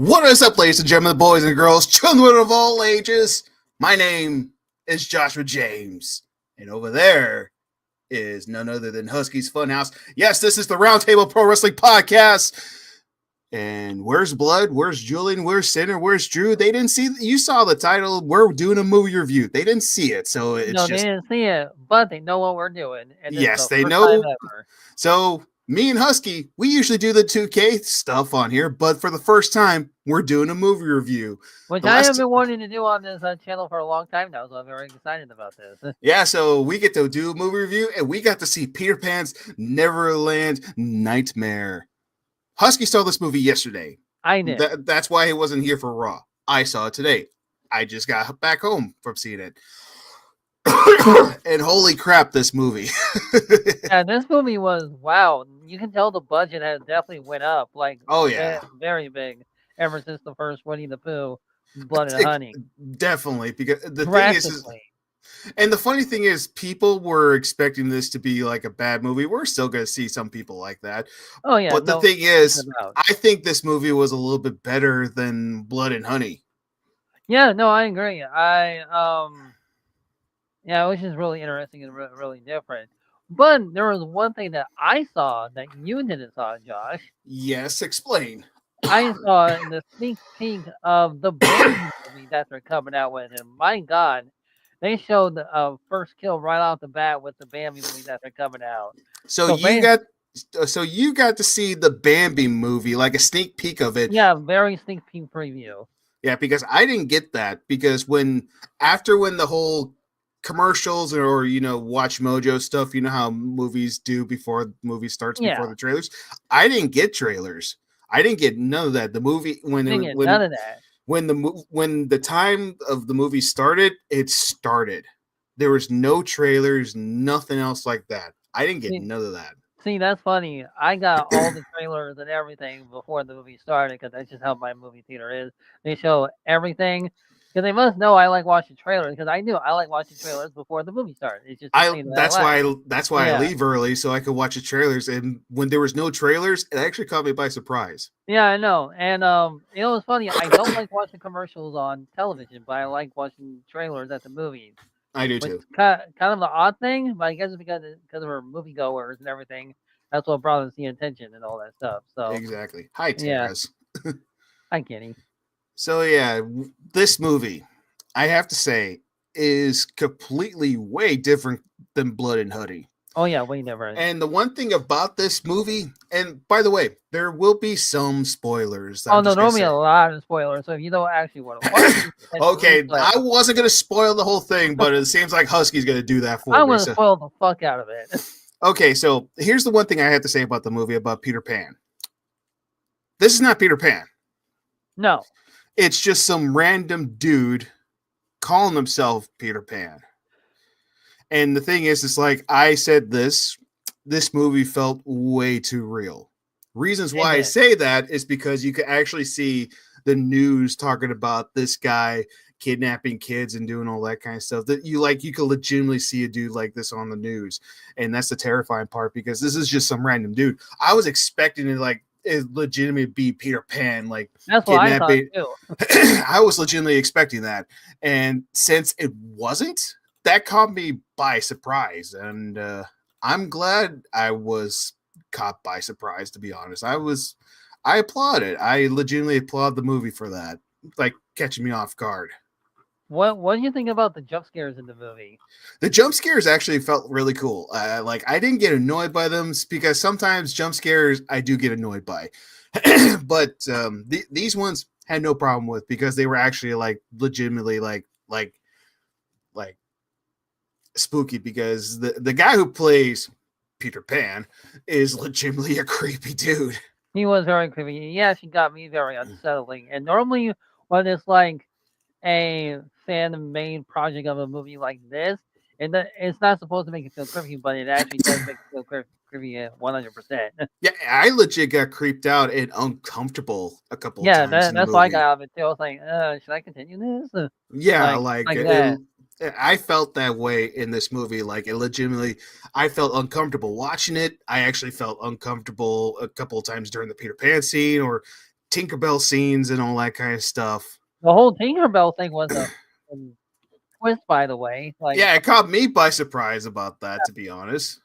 What is up, ladies and gentlemen, boys and girls, children of all ages? My name is Joshua James, and over there is none other than Husky's Funhouse. Yes, this is the Roundtable Pro Wrestling Podcast. And where's Blood? Where's Julian? Where's Sinner? Where's Drew? They didn't see. You saw the title. We're doing a movie review. They didn't see it, so it's they didn't see it, but they know what we're doing. And yes, they know. So me and Husky, we usually do the 2K stuff on here, but for the first time, we're doing a movie review. Which I have been wanting to do on this channel for a long time now, so I'm very excited about this. Yeah, so we get to do a movie review, and we got to see Peter Pan's Neverland Nightmare. Husky saw this movie yesterday. I did. That's why he wasn't here for Raw. I saw it today. I just got back home from seeing it. And holy crap, this movie. Yeah, this movie was, wow. You can tell the budget has definitely went up. Like, oh, yeah. Very big. Ever since the first Winnie the Pooh, Blood and Honey. Definitely. Because the thing is, and the funny thing is, people were expecting this to be like a bad movie. We're still going to see some people like that. Oh, yeah. But the thing is, I think this movie was a little bit better than Blood and Honey. Yeah, no, I agree. Yeah, it was just really interesting and really different. But there was one thing that I saw that you didn't saw, Josh. Yes, explain. I saw the sneak peek of the Bambi movie that they're coming out with, and my God, they showed the first kill right off the bat with the Bambi movie that they're coming out. So you got to see the Bambi movie, like a sneak peek of it. Yeah, very sneak peek preview. Yeah, because I didn't get that because when the whole commercials or Watch Mojo stuff, you know how movies do before the movie starts, before the trailers. I didn't get trailers. I didn't get none of that. The movie none of that. When the time of the movie started, it started. There was no trailers, nothing else like that. I didn't get none of that. See, that's funny. I got all the trailers and everything before the movie started because that's just how my movie theater is. They show everything. Because they must know I like watching trailers. Because I knew I like watching trailers before the movie started. It's just that's why I leave early so I could watch the trailers. And when there was no trailers, it actually caught me by surprise. Yeah, I know. And it's funny. I don't like watching commercials on television, but I like watching trailers at the movies. I do too. Kind of the odd thing, but I guess it's because we're moviegoers and everything. That's what brought us the attention and all that stuff. So exactly. Hi, Taz. Yeah. Hi, Kenny. So yeah, this movie, I have to say, is completely way different than Blood and Honey. Oh yeah, way different. And the one thing about this movie, and by the way, there will be some spoilers. There will be a lot of spoilers. So if you don't actually want to watch okay, I wasn't going to spoil the whole thing, but it seems like Husky's going to do that for me. I'm going to spoil the fuck out of it. Okay, so here's the one thing I have to say about the movie, about Peter Pan. This is not Peter Pan. No. It's just some random dude calling himself Peter Pan. And the thing is, it's like I said, this movie felt way too real. Reasons why I say that is because you could actually see the news talking about this guy kidnapping kids and doing all that kind of stuff. That you could legitimately see a dude like this on the news. And that's the terrifying part, because this is just some random dude. I was expecting it legitimately be Peter Pan, like that's what I thought too. I was legitimately expecting that, and since it wasn't, that caught me by surprise, and I'm glad I was caught by surprise. To be honest, I applaud it. I legitimately applaud the movie for that, like catching me off guard. What do you think about the jump scares in the movie? The jump scares actually felt really cool. I didn't get annoyed by them, because sometimes jump scares I do get annoyed by, but these ones had no problem with, because they were actually legitimately like spooky, because the guy who plays Peter Pan is legitimately a creepy dude. He was very creepy. Yeah, she got me very unsettling. And normally when it's like a fan-made project of a movie like this, and it's not supposed to make you feel creepy, but it actually does make you feel creepy 100%. Yeah, I legit got creeped out and uncomfortable a couple of times. Yeah, that's why I got out of it too. I was like, should I continue this? Yeah, like that. I felt that way in this movie. Like, it legitimately, I felt uncomfortable watching it. I actually felt uncomfortable a couple of times during the Peter Pan scene, or Tinkerbell scenes and all that kind of stuff. The whole Tinkerbell thing was a twist, by the way. Like, Yeah, it caught me by surprise about that, to be honest.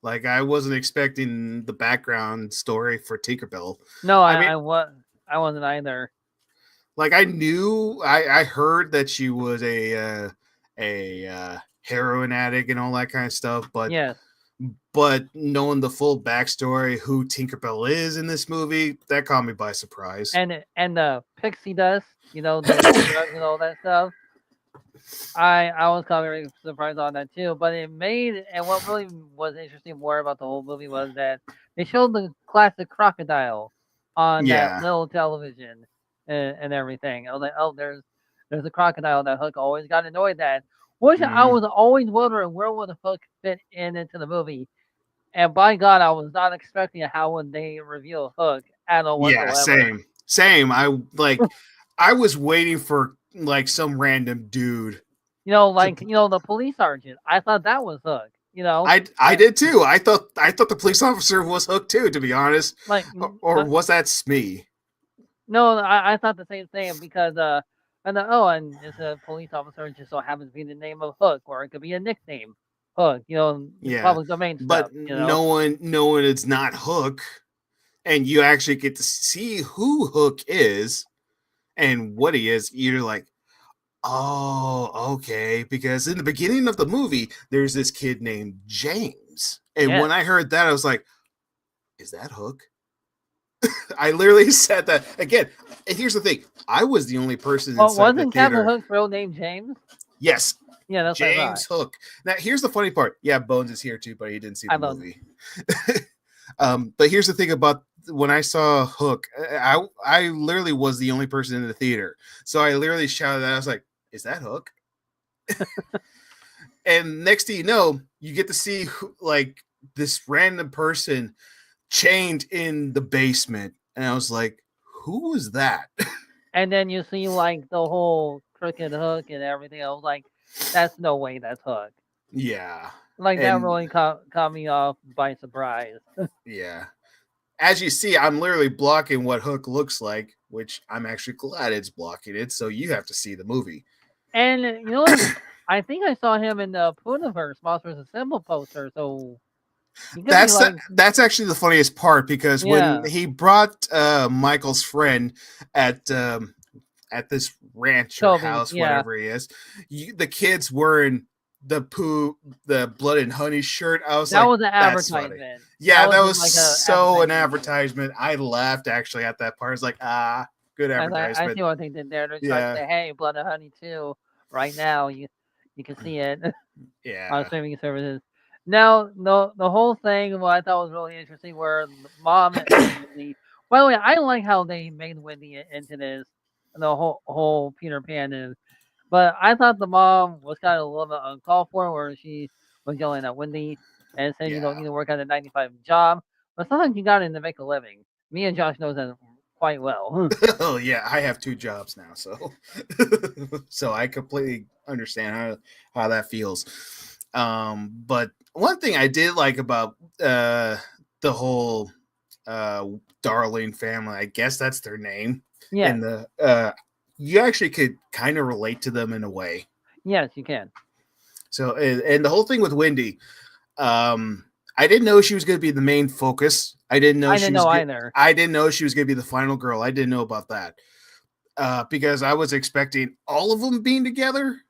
Like, I wasn't expecting the background story for Tinkerbell. no, I mean, I wasn't either. like, I heard that she was a heroin addict and all that kind of stuff, Yes, but knowing the full backstory, who Tinkerbell is in this movie, that caught me by surprise. and the pixie dust, the drugs and all that stuff. I was kind of really surprised on that too. But it made, and what really was interesting more about the whole movie was that they showed the classic crocodile on that Yeah. little television and everything. I was like, oh, there's a crocodile that Hook always got annoyed at. Which I Mhm. was always wondering where would Hook fit into the movie. And by God, I was not expecting how would they reveal Hook at all Yeah, whatsoever. same. I was waiting for like some random dude to. The police sergeant. I thought that was Hook. I did too. I thought the police officer was Hook too, to be honest. like Or was that Smee? no, I thought the same thing because and it's a police officer. It just so happens to be the name of Hook, or it could be a nickname, Hook. Yeah, Public domain but stuff. knowing it's not Hook, and you actually get to see who Hook is and what he is. You're like, oh, okay. Because in the beginning of the movie, there's this kid named James, and Yeah. when I heard that, I was like, is that Hook? I literally said that again. And here's the thing: I was the only person Well, inside the wasn't Captain theater. Hook's real name James? Yes, Yeah, that's what I thought. James Hook. Now, here's the funny part. Yeah, Bones is here too, but he didn't see the I love movie. But here's the thing about when I saw Hook, I literally was the only person in the theater, so I literally shouted that. I was like, "Is that Hook?" And next thing you know, you get to see like this random person chained in the basement, and I was like, "Who was that?" And then you see like the whole crooked Hook and everything. I was like, that's no way that's Hook. Yeah, Like that and really caught me off by surprise. yeah. As you see, I'm literally blocking what Hook looks like, which I'm actually glad it's blocking it. So you have to see the movie. And you know what? I think I saw him in the Puniverse Monsters Assemble poster. So he could be like, That's actually the funniest part because when yeah, he brought Michael's friend at at this ranch or Toby's. house, Yeah, whatever he is, the kids wearing the blood and honey shirt. I was that like, was an that's funny. advertisement. Yeah, that Just was like a so an advertisement. advertisement. I laughed actually at that part. I was like, good I advertisement. see what they did there. They're trying to Yeah, say, hey, Blood and Honey 2, right now. You can see it on yeah, streaming services. Now, the whole thing, what I thought was really interesting, where the mom and Wendy. By the way, I like how they made Wendy into this, the whole Peter Pan is. But I thought the mom was kind of a little bit uncalled for, where she was yelling at Wendy and saying you don't yeah. need to work at a 9 to 5 job. But sometimes you got it to make a living. Me and Josh knows that quite well. Oh yeah, I have two jobs now, so so I completely understand how that feels. But one thing I did like about the whole Darling family, I guess that's their name, Yes, in the you actually could kind of relate to them in a way. yes, you can. So and the whole thing with Wendy, I didn't know she was going to be the main focus. I didn't know either. I didn't know she was going to be the final girl. I didn't know about that because I was expecting all of them being together.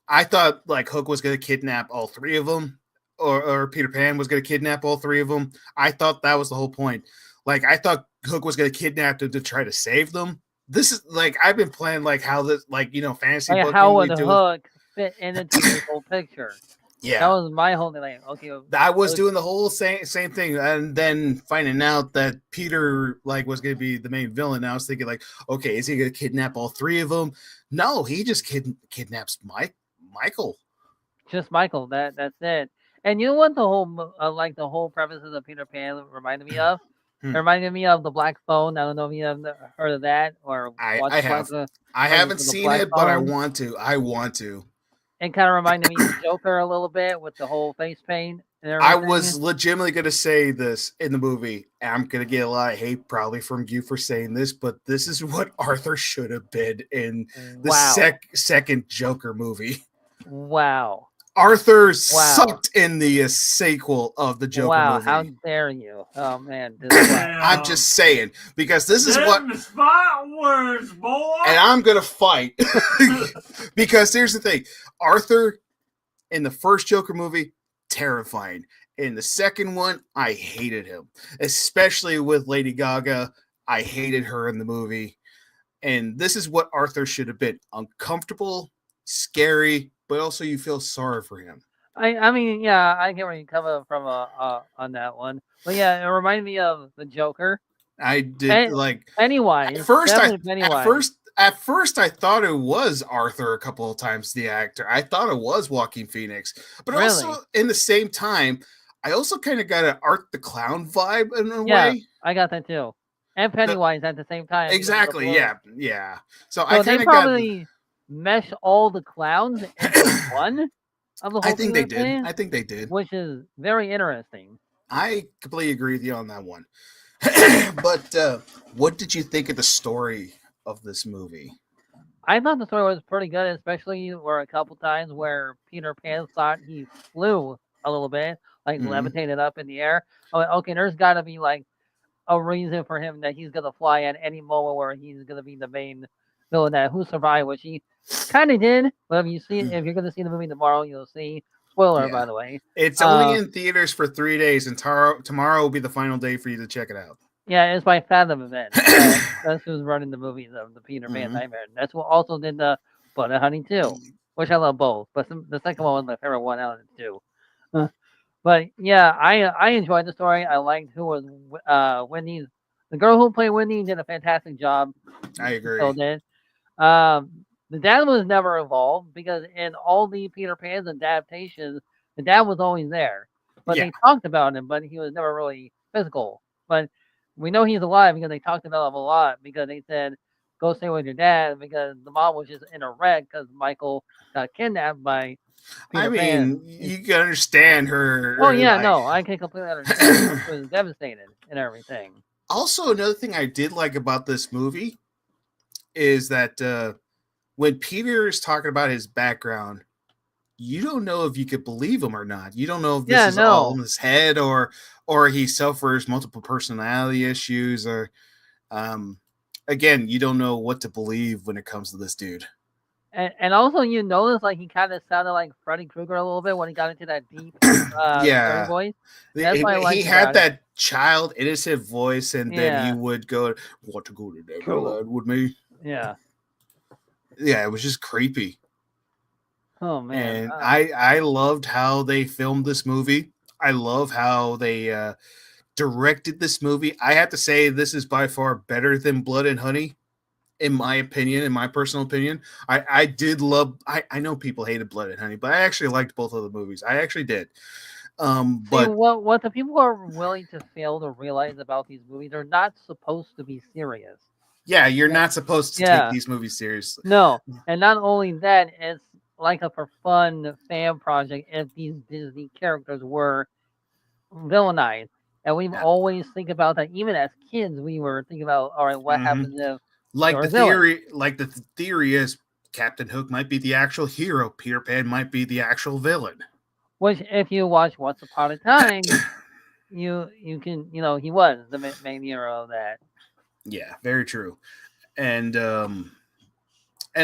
I thought like Hook was going to kidnap all three of them, or Peter Pan was going to kidnap all three of them. I thought that was the whole point. Like I thought Hook was going to kidnap them to try to save them. This is like I've been playing like how this like fantasy Like book how would normally the do. Hook fit into this whole picture? That Yeah, was my whole thing. Like, okay, I was Hook, doing the whole same thing, and then finding out that Peter like was going to be the main villain. I was thinking like, okay, is he going to kidnap all three of them? No, he just kidnaps Michael. just Michael. That's it. And you know what the whole like the whole premise of the Peter Pan reminded me of? It Hmm. reminded me of the Black Phone. I don't know if you have heard of that or watched I like have. the I versions haven't of the seen Black it, but I Phone. want to. I want to. It kind of reminded me of Joker a little bit with the whole face paint. and I everything. was legitimately going to say this in the movie. I'm going to get a lot of hate probably from you for saying this, but this is what Arthur should have been in the Wow. second Joker movie. Wow. Arthur Wow. sucked in the sequel of the Joker Wow. How movie. dare you? Oh man, this I'm just saying because this is what Them spot words, boy. and I'm gonna fight because here's the thing: Arthur in the first Joker movie, terrifying. In the second one, I hated him, especially with Lady Gaga. I hated her in the movie, and this is what Arthur should have been: uncomfortable, scary, but also you feel sorry for him. I mean, yeah, I get where you come from on that one, but yeah, it reminded me of the Joker. I did Pen- like Pennywise, at first. definitely At Pennywise. first I thought it was Arthur a couple of times. The actor, I thought it was Joaquin Phoenix, but Really? also in the same time, I also kind of got an Art the Clown vibe in a Yeah, way. I got that too. And Pennywise at the same time because of the Exactly. balloon. Yeah. So I So they kind of got. probably mesh all the clowns into one of the I whole think thing they they're did. saying, I think they did. which is very interesting. I completely agree with you on that one. But what did you think of the story of this movie? I thought the story was pretty good, especially where a couple times where Peter Pan thought he flew a little bit, like Mhm. levitated up in the air. Oh, okay, there's got to be like a reason for him that he's gonna fly at any moment where he's gonna be the main villain that who survived, which he kind of did. But if you're gonna see the movie tomorrow, you'll see. Spoiler, Yeah. by the way. It's only in theaters for 3 days, and tomorrow will be the final day for you to check it out. Yeah, it's by Fathom Event. That's who's running the movies of the Peter Pan Mhm. Nightmare. That's what also did the Blood and Honey too, which I love both. But the second one was my favorite one out of the two. But yeah, I enjoyed the story. I liked who was Wendy. The girl who played Wendy did a fantastic job. I She agree. still did. The dad was never involved because in all the Peter Pan's adaptations, the dad was always there. But Yeah. they talked about him, but he was never really physical. But we know he's alive because they talked about him a lot because they said, go stay with your dad because the mom was just in a wreck because Michael got kidnapped by I Peter mean, Pan. you can understand Oh her yeah, like. no, I can completely understand. She was devastated and everything. Also, another thing I did like about this movie is that when Peter is talking about his background, you don't know if you could believe him or not. You don't know if this Yeah, is all in no. his head or he suffers multiple personality issues or um again, you don't know what to believe when it comes to this dude. And also you notice like he kind of sounded like Freddy Krueger a little bit when he got into that deep, scary Yeah. voice. That's what I He liked had about it. that child innocent voice and then he Yeah, would go, want to go to cool. Neverland with me? Yeah. Yeah, it was just creepy. Oh man. And I loved how they filmed this movie. I love how they directed this movie. I have to say this is by far better than Blood and Honey, in my opinion, in my personal opinion. I did love. I know people hated Blood and Honey, but I actually liked both of the movies. I actually did. See But what the people are willing to fail to realize about these movies, they're not supposed to be serious. yeah, you're Yeah. not supposed to take Yeah. these movies seriously. No, and not only that, it's like a for fun fan project if these Disney characters were villainized. And we've Yeah. always think about that. Even as kids, we were thinking about, all right, what Mhm. happens if they Like were villains? the theory is Captain Hook might be the actual hero. Peter Pan might be the actual villain. Which, if you watch Once Upon a Time, you can he was the main hero of that. Yeah, very true. And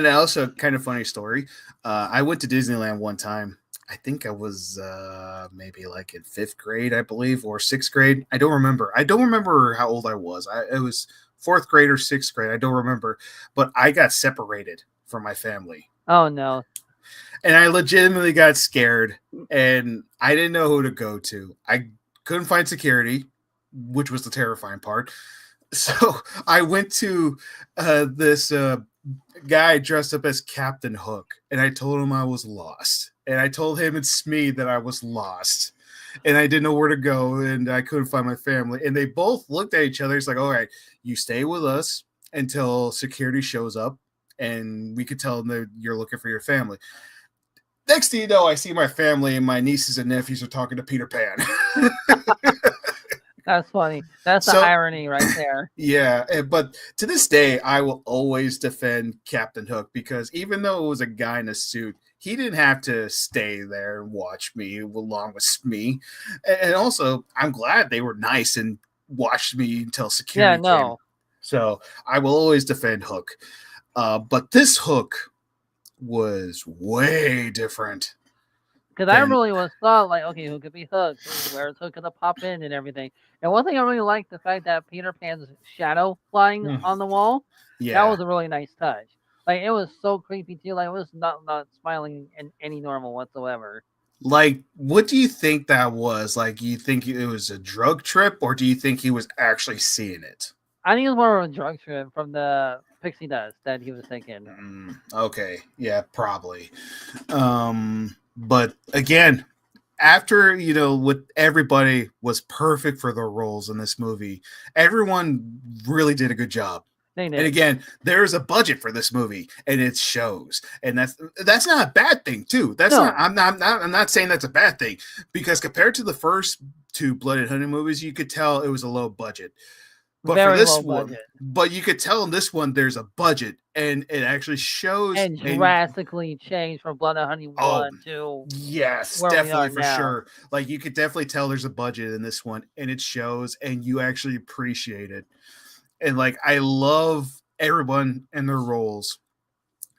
also kind of funny story. I went to Disneyland one time. I think I was maybe like in 5th grade, I believe, or 6th grade. I don't remember. I don't remember how old I was. It was 4th grade or 6th grade. I don't remember. But I got separated from my family. Oh no. And I legitimately got scared and I didn't know who to go to. I couldn't find security, which was the terrifying part. So I went to this guy dressed up as Captain Hook, and I told him I was lost. And I told him and Smee that I was lost. And I didn't know where to go, and I couldn't find my family. And they both looked at each other. It's like, all right, you stay with us until security shows up, and we could tell them that you're looking for your family. Next thing you know, I see my family and my nieces and nephews are talking to Peter Pan. That's funny. That's the So- irony right there. Yeah, but to this day, I will always defend Captain Hook because even though it was a guy in a suit, he didn't have to stay there and watch me along with me. And also, I'm glad they were nice and watched me until security Yeah, came. no. So I will always defend Hook. But this Hook was way different. Because I Then- really was thought like, okay, who could be Hook? Where's Hook gonna pop in and everything? And one thing I really liked the fact that Peter Pan's shadow flying Mm. on the wall. Yeah. That was a really nice touch. Like it was so creepy too. Like it was not smiling in any normal whatsoever. Like, what do you think that was? Like, you think it was a drug trip, or do you think he was actually seeing it? I think it was more of a drug trip from the pixie dust that he was taking. Okay, yeah, probably. But again, after with everybody was perfect for their roles in this movie, everyone really did a good job. They did. And again, there's a budget for this movie, and it shows, and that's not a bad thing too. That's No. not. I'm not saying that's a bad thing because compared to the first two Blood and Honey movies, you could tell it was a low budget. But Very for this low one, budget. but you could tell in this one there's a budget, and it actually shows. And drastically changed from Blood and Honey 1 to Yes, where we definitely are for now. sure. Like you could definitely tell there's a budget in this one, and it shows, and you actually appreciate it. And like I love everyone and their roles.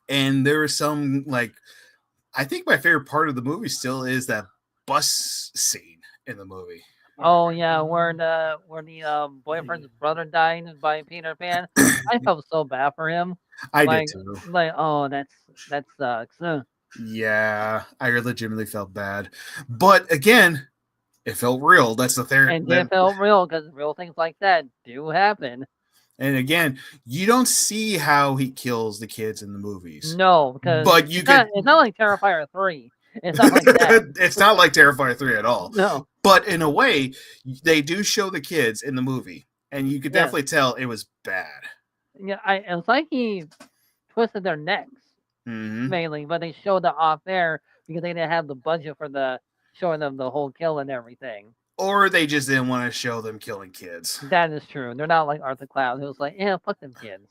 And there was some I think my favorite part of the movie still is that bus scene in the movie. Oh yeah, where the boyfriend's brother died by Peter Pan. I felt so bad for him. I Like, did too. like oh that sucks. Yeah, I legitimately felt bad. But again, it felt real. That's the thing. And it felt real because real things like that do happen. And again, you don't see how he kills the kids in the movies. No, because But you could. it's not like Terrifier 3. It's not like that. It's not like Terrifier 3 at all. No. But in a way, they do show the kids in the movie, and you could Yeah. definitely tell it was bad. Yeah, it's like he twisted their necks Mhm. mainly, but they showed it off there because they didn't have the budget for the showing them the whole kill and everything. Or they just didn't want to show them killing kids. That is true. They're not like Arthur Cloud, who was like, yeah, fuck them kids.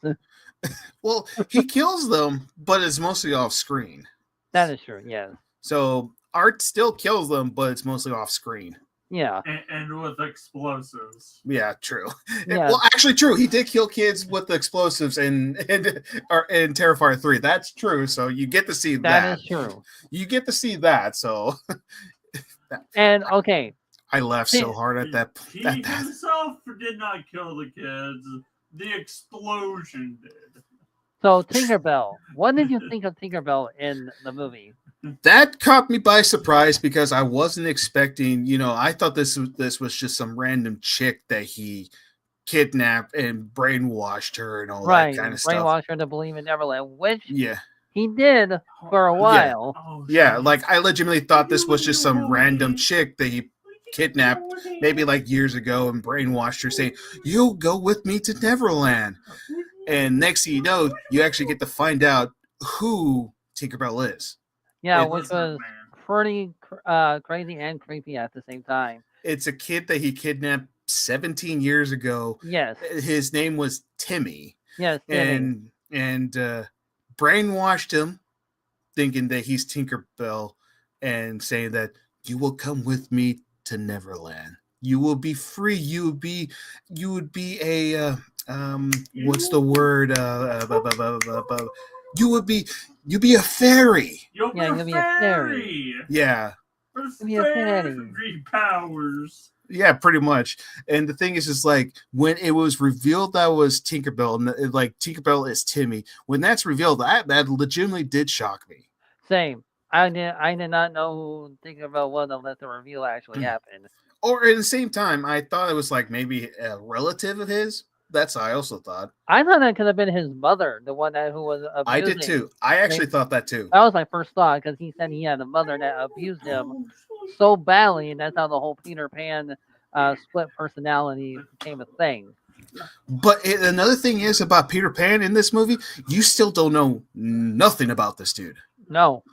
Well, he kills them, but it's mostly off screen. That is true, yes. So Art still kills them, but it's mostly off screen. Yeah. And with explosives. Yeah, true. Yeah. Well, actually, true. He did kill kids with the explosives in Terrifier 3. That's true. So you get to see that. That is true. You get to see that. So And okay, I laughed so hard at that. He at that. himself did not kill the kids. The explosion did. so Tinkerbell. What did you think of Tinkerbell in the movie? That caught me by surprise because I wasn't expecting. I thought this was just some random chick that he kidnapped and brainwashed her and all Right, that kind of stuff. brainwash her to believe in Neverland, which Yeah. he did for a while. Oh, Yeah, shit. like I legitimately thought this was just some random chick that he kidnapped maybe like years ago and brainwashed her saying, "You'll go with me to Neverland." And next thing you know, you actually get to find out who Tinkerbell is. Yeah, It which Lizard was Man. pretty crazy and creepy at the same time. It's a kid that he kidnapped 17 years ago. Yes, His name was Timmy. yes, Timmy. And brainwashed him thinking that he's Tinkerbell and saying that you will come with me to Neverland. You will be free. You would be a what's the word? You'd be a fairy. You'll Yeah, be you'll be a a fairy. fairy. Yeah. With Be a fairy. fairy powers. Yeah, pretty much. And the thing is, just like when it was revealed that was Tinkerbell, and like Tinkerbell is Timmy. When that's revealed, that legitimately did shock me. Same. I did not know who Tinkerbell was unless the reveal actually happened. Or at the same time, I thought it was like maybe a relative of his. That's what I also thought. I thought that could have been his mother, the one who was abusing. I did too. I actually thought that too. That was my first thought because he said he had a mother that abused him so badly, and that's how the whole Peter Pan split personality became a thing. But another thing is about Peter Pan in this movie, you still don't know nothing about this dude. No,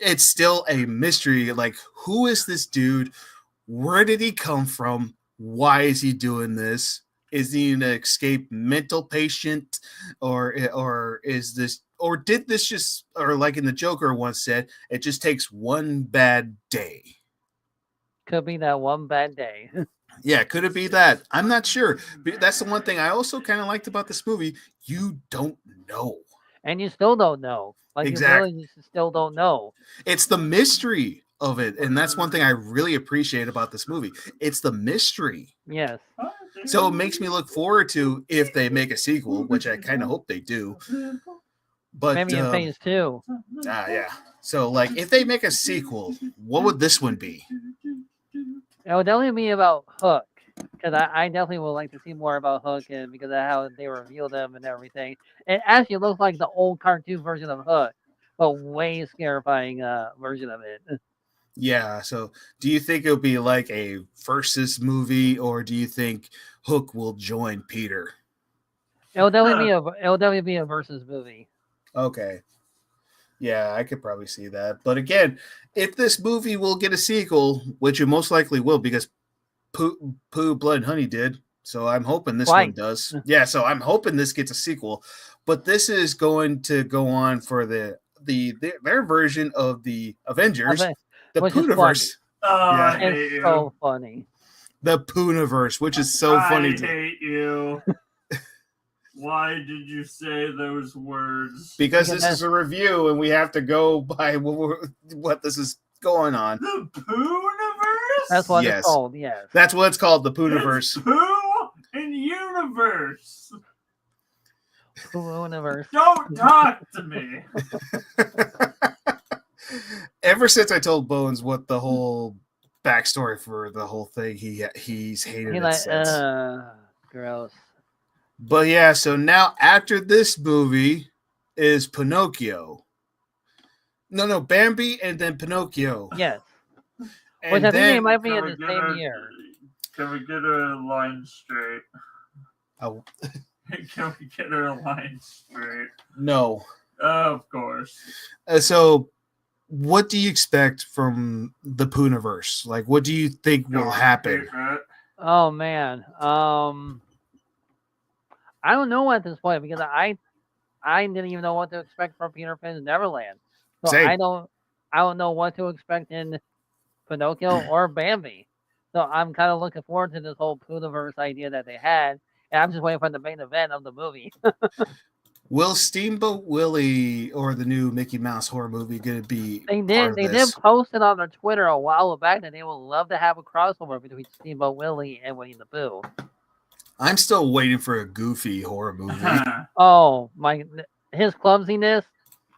it's still a mystery. Like, who is this dude? Where did he come from? Why is he doing this? Is he an escaped mental patient, or is this, or did this just, or like in the Joker once said, it just takes one bad day? Could be that one bad day. Yeah, could it be that? I'm not sure. But that's the one thing I also kind of liked about this movie. You don't know. And you still don't know. Like, Exactly. you really just still don't know. It's the mystery of it, and that's one thing I really appreciate about this movie. It's the mystery. Yes. So it makes me look forward to if they make a sequel, which I kind of hope they do. But Maybe in phase 2. yeah. So like, if they make a sequel, what would this one be? It would definitely be about Hook. Because I definitely would like to see more about Hook, and because of how they revealed him and everything. It actually looks like the old cartoon version of Hook, but way scarifying version of it. Yeah. So do you think it'll be like a versus movie, or do you think Hook will join Peter? It'll definitely be a versus movie. Okay. Yeah, I could probably see that. But again, if this movie will get a sequel, which it most likely will, because Pooh, Blood, and Honey did. So I'm hoping this one does. Yeah, so I'm hoping this gets a sequel. But this is going to go on for their version of the Avengers, the Poohniverse. Yeah. It's so funny. The Poohniverse, which is so funny. I hate you. Why did you say those words? Because this is a review, and we have to go by what this is going on. The Poohniverse? That's what it's called, yes. That's what it's called, the Poohniverse. Pooh and Universe. Poohniverse. Don't talk to me. Ever since I told Bones what the whole backstory for the whole thing, he's hated it since. Gross. But yeah, so now after this movie is Pinocchio. No, Bambi and then Pinocchio. Yes. And which I think then, they might be in the same year. Can we get a line straight? Oh. Can we get a line straight? No. Of course. So, what do you expect from the Poohniverse? Like, what do you think will happen? Oh man, I don't know at this point, because I didn't even know what to expect from Peter Pan's Neverland. So Same. I don't know what to expect in Pinocchio or Bambi. So I'm kind of looking forward to this whole Poohniverse idea that they had, and I'm just waiting for the main event of the movie. Will Steamboat Willie or the new Mickey Mouse horror movie going to be? They did post it on their Twitter a while back that they would love to have a crossover between Steamboat Willie and Winnie the Pooh. I'm still waiting for a Goofy horror movie. Oh my! His clumsiness,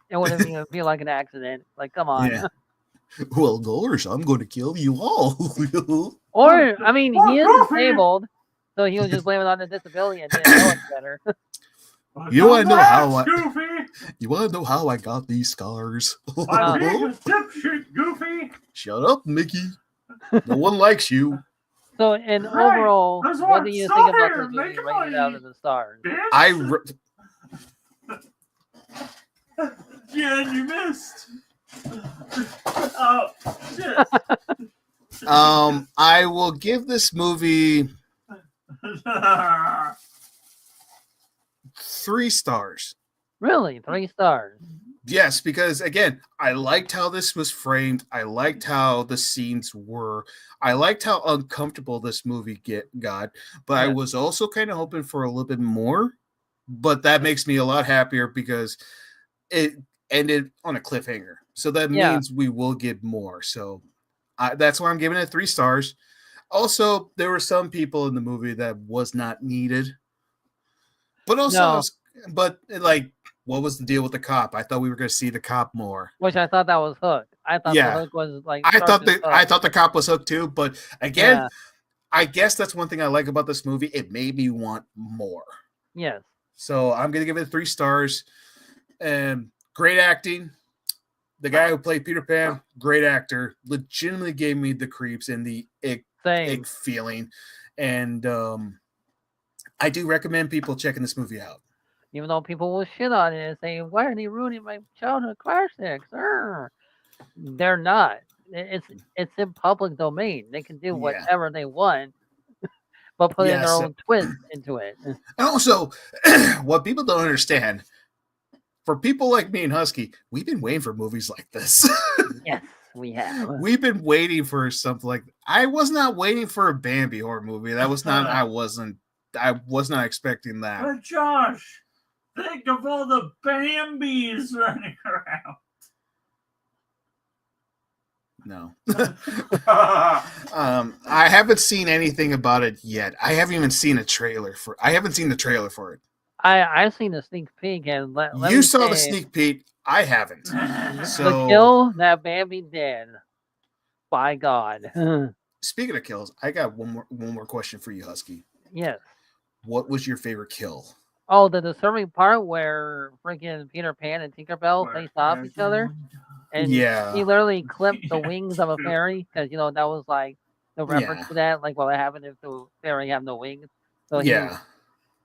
it wouldn't even feel like an accident. Like, come on. Yeah. Well, gosh, I'm going to kill you all. Or, I mean, he is disabled, so he was just blaming it on the disability and didn't know it better. You want to know how You want to know how I got these scars? I'm being a dipshit, Goofy. Shut up, Mickey. No one likes you. So, in overall, what do you think about this movie rated out of the stars? Yeah, you missed. Oh, shit. I will give this movie 3 stars. Really? 3 stars? Yes, because again, I liked how this was framed. I liked how the scenes were. I liked how uncomfortable this movie got. But I was also kind of hoping for a little bit more. But that makes me a lot happier because it ended on a cliffhanger. So that means we will get more. So that's why I'm giving it 3 stars. Also, there were some people in the movie that was not needed. But also, what was the deal with the cop? I thought we were going to see the cop more. Which I thought that was Hook. I thought the Hook was like. I thought the cop was Hook too. But again, I guess that's one thing I like about this movie. It made me want more. Yes. So I'm going to give it 3 stars. Great acting. The guy who played Peter Pan, great actor. Legitimately gave me the creeps and the ick feeling. And I do recommend people checking this movie out. Even though people will shit on it and say, why are they ruining my childhood classics? They're not. It's in public domain. They can do Yeah. whatever they want, but put in their Yes. own twist into it. And also, what people don't understand, for people like me and Husky, we've been waiting for movies like this. Yes, we have. We've been waiting for something like. I was not waiting for a Bambi horror movie. That was not. I was not expecting that. But Josh, think of all the Bambis running around. No. I haven't seen anything about it yet. I haven't even seen a trailer for. I haven't seen the trailer for it. I've seen the sneak peek, and let You me saw the say, sneak peek. I haven't. the So kill that Bambi did. By God. speaking of kills, I got one more question for you, Husky. Yes. What was your favorite kill? Oh, the disturbing part where freaking Peter Pan and Tinkerbell face off each other, and Yeah. he literally clipped the wings of a fairy because that was like the reference Yeah. to that, like what would happen if the fairy had no wings. So he Yeah.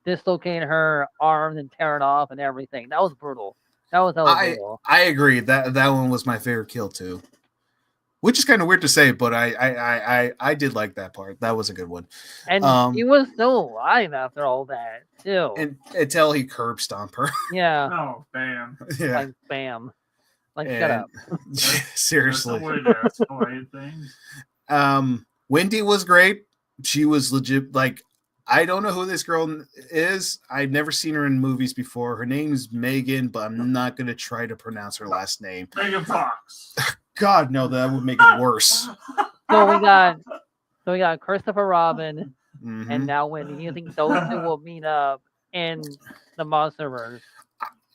dislocated her arms and tear it off and everything. That was brutal. That was brutal. I agree. That one was my favorite kill too. Which is kind of weird to say, but I did like that part. That was a good one. And he was still alive after all that too. And until he curb stomp her. Yeah. Oh, bam. Yeah. Like bam. Like shut up. Seriously. That's the way to escalate things. Wendy was great. She was legit. Like, I don't know who this girl is. I've never seen her in movies before. Her name's Megan, but I'm not going to try to pronounce her last name. Megan Fox. God, no, that would make it worse. So we got Christopher Robin Mhm. and now Wendy. You think those two will meet up in the Monsterverse?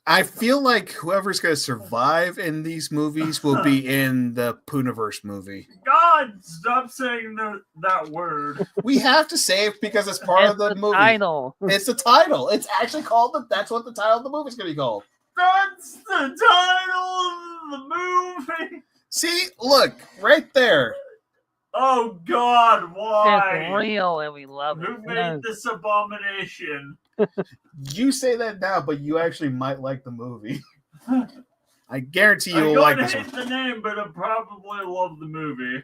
I feel like whoever's going to survive in these movies will be in the Pooniverse movie. God, stop saying that word. We have to say it because it's part of the movie. Title. It's the title. It's actually called that's what the title of the movie is going to be called. That's the title of the movie. See, look, right there. Oh God, why? It's real and we love it. Who made this abomination? You say that now, but you actually might like the movie. I guarantee you I'm will going like to this hate one. the name, but I probably love the movie.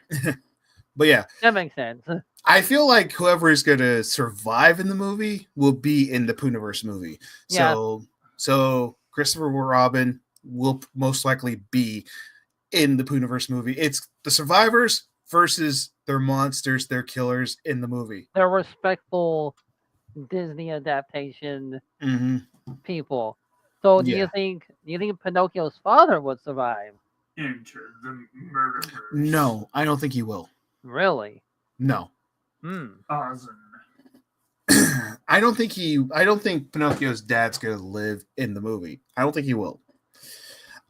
But yeah, That makes sense. I feel like whoever is going to survive in the movie will be in the Pooniverse movie. Yeah. So Christopher Robin will most likely be in the Pooniverse movie. It's the survivors versus their monsters, their killers in the movie. They're respectful Disney adaptation people. So do you think Pinocchio's father would survive? Enter the murderers. No, I don't think he will. Really? No. Awesome. I don't think Pinocchio's dad's gonna live in the movie. I don't think he will.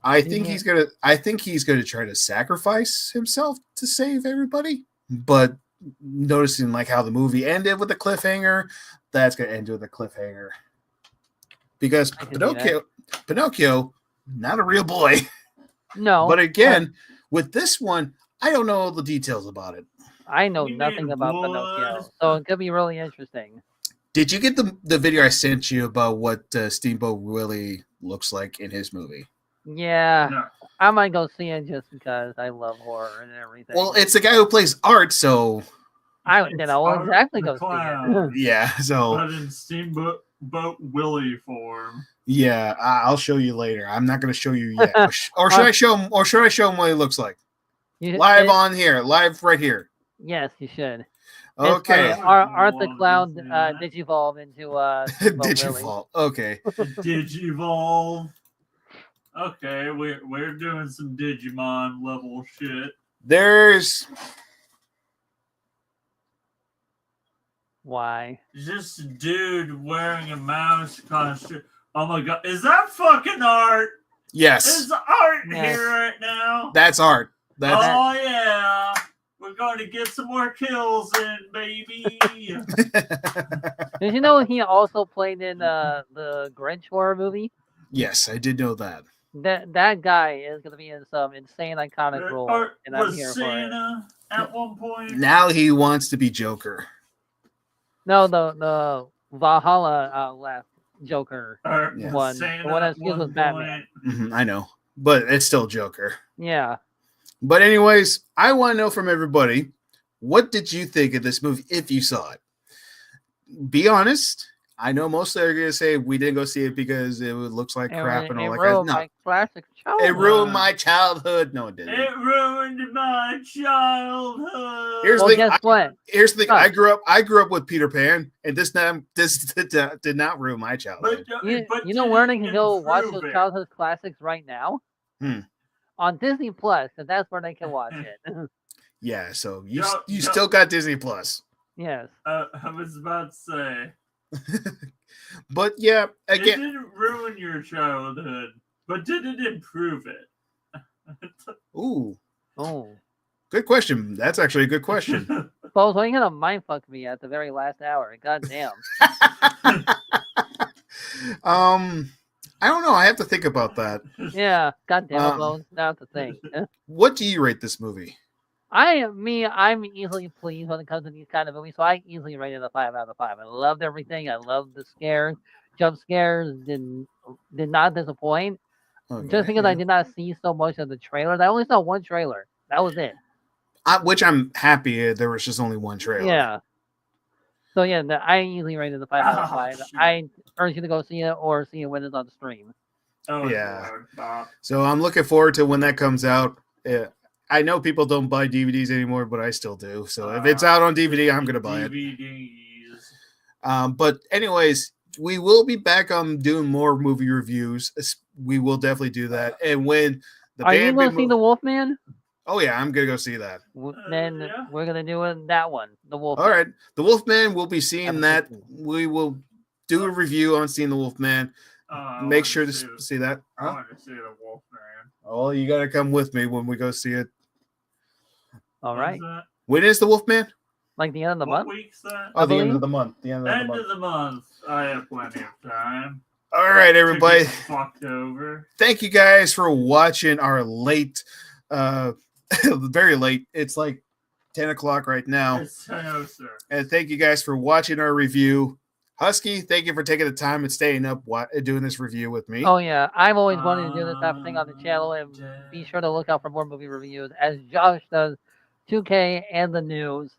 I think he's gonna try to sacrifice himself to save everybody. But noticing like how the movie ended with a cliffhanger, that's gonna end with a cliffhanger. Because Pinocchio, not a real boy. No. But again, with this one, I don't know all the details about it. I know nothing about Pinocchio, so it could be really interesting. Did you get the video I sent you about what Steamboat Willie looks like in his movie? Yeah, No. I might go see it just because I love horror and everything. Well, it's the guy who plays Art, so I It's will Art exactly the go see Clown. it. yeah, so But in Steamboat Willie form. yeah, I'll show you later. I'm not going to show you yet, or should I show him? Or should I show him what he looks like live right here? Yes, you should. Okay, Art the Clown digivolve into Digivolve. Okay, Digivolve. Okay, we're doing some Digimon level shit. there's Why? Just a dude wearing a mouse costume. Oh my God, is that fucking Art? yes, Is Art Yes. here right now? that's Art. That's Oh yeah, we're going to get some more kills in, baby. Did you know he also played in the Grinch horror movie? yes, I did know that. That guy is gonna be in some insane iconic role, Art and I'm was here for it. Santa at one point. Now he wants to be Joker. No, the Valhalla left Joker. Art One. Santa The one that's at fused one with Batman. point. I know, but it's still Joker. Yeah. But anyways, I want to know from everybody, what did you think of this movie if you saw it? Be honest. I know most are going to say we didn't go see it because it looks like crap and all that kind of ruined stuff. my classic show. It ruined my childhood. No, it didn't. It ruined my childhood. Here's Well, the thing. guess what? Here's the thing. Huh. I grew up with Peter Pan, and this did not ruin my childhood. You know where they can go watch improve those it. childhood classics right now? On Disney Plus, and that's where they can watch it. Yeah, so you Yo. still got Disney Plus. Yes. I was about to say. But yeah, It again, didn't ruin your childhood, but did it improve it? ooh, Oh. good question. That's actually a good question. Folks, why are you gonna mindfuck me at the very last hour? God damn. I don't know. I have to think about that. Yeah, god damn it, Bones. That's the thing. What do you rate this movie? I'm easily pleased when it comes to these kind of movies, so I easily rate it a 5 out of 5. I loved everything. I loved the scares. Jump scares did not disappoint. Okay, Just because I did not see so much of the trailers. I only saw one trailer. That was it. Which I'm happy there was just only one trailer. Yeah. So yeah, I easily rated the 5 out of 5. shit. I urge you to go see it or see it when it's on the stream. Oh, Yeah. Lord, Bob. So I'm looking forward to when that comes out. I know people don't buy DVDs anymore, but I still do. So if it's out on DVD, I'm gonna buy it. DVDs. But anyways, we will be back on doing more movie reviews. We will definitely do that. And when the Are you Bambi going to see The Wolfman? oh yeah, I'm gonna go see that. Then yeah. we're going to do that one, The Wolfman. All right, The Wolfman. We'll be seeing Episode that. 2. We will do a review on seeing The Wolfman. I Make wanna sure to see see that. I Huh? want to see the Wolfman. Oh, you gotta come with me when we go see it. All right. When's that? When is The Wolfman? Like the end of the What month? week's that? Oh, the end believe. of the month. The end of the End month. of the month. I have plenty of time. All right, everybody. To get fucked over. Thank you guys for watching our late, very late. It's like 10 o'clock right now. It's hello, sir. And thank you guys for watching our review. Husky, thank you for taking the time and staying up doing this review with me. Oh, yeah. I've always wanted to do this type of thing on the channel, and be sure to look out for more movie reviews, as Josh does 2K and the news.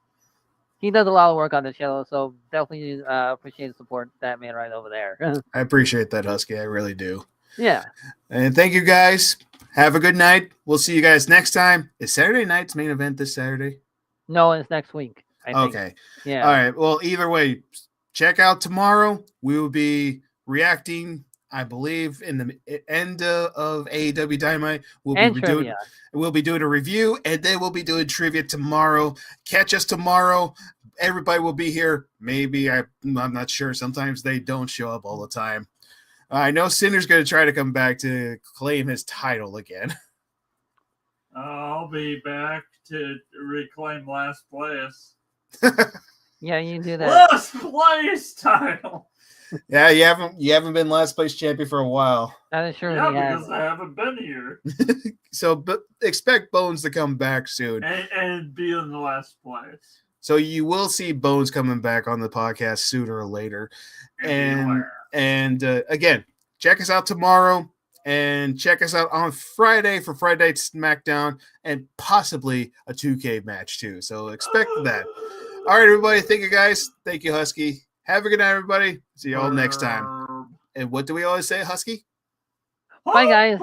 He does a lot of work on the channel, so definitely appreciate the support that man right over there. I appreciate that, Husky. I really do. Yeah. And thank you guys. Have a good night. We'll see you guys next time. Is Saturday night's main event this Saturday? No, it's next week. I think. Okay. Yeah. All right. Well, either way, check out tomorrow. We will be reacting, I believe, in the end of AEW Dynamite. We'll be doing a review, and then we'll be doing trivia tomorrow. Catch us tomorrow. Everybody will be here. Maybe I'm not sure. Sometimes they don't show up all the time. I know Cinder's going to try to come back to claim his title again. I'll be back to reclaim last place. Yeah, you do that. Last place title. Yeah, you haven't been last place champion for a while. That is true. Yeah, he has. because I haven't been here So but expect Bones to come back soon. and be in the last place. So you will see Bones coming back on the podcast sooner or later. And again, check us out tomorrow and check us out on Friday for Friday Night SmackDown and possibly a 2K match too. So expect that. All right, everybody. Thank you, guys. Thank you, Husky. Have a good night, everybody. See you all next time. And what do we always say, Husky? Bye, guys.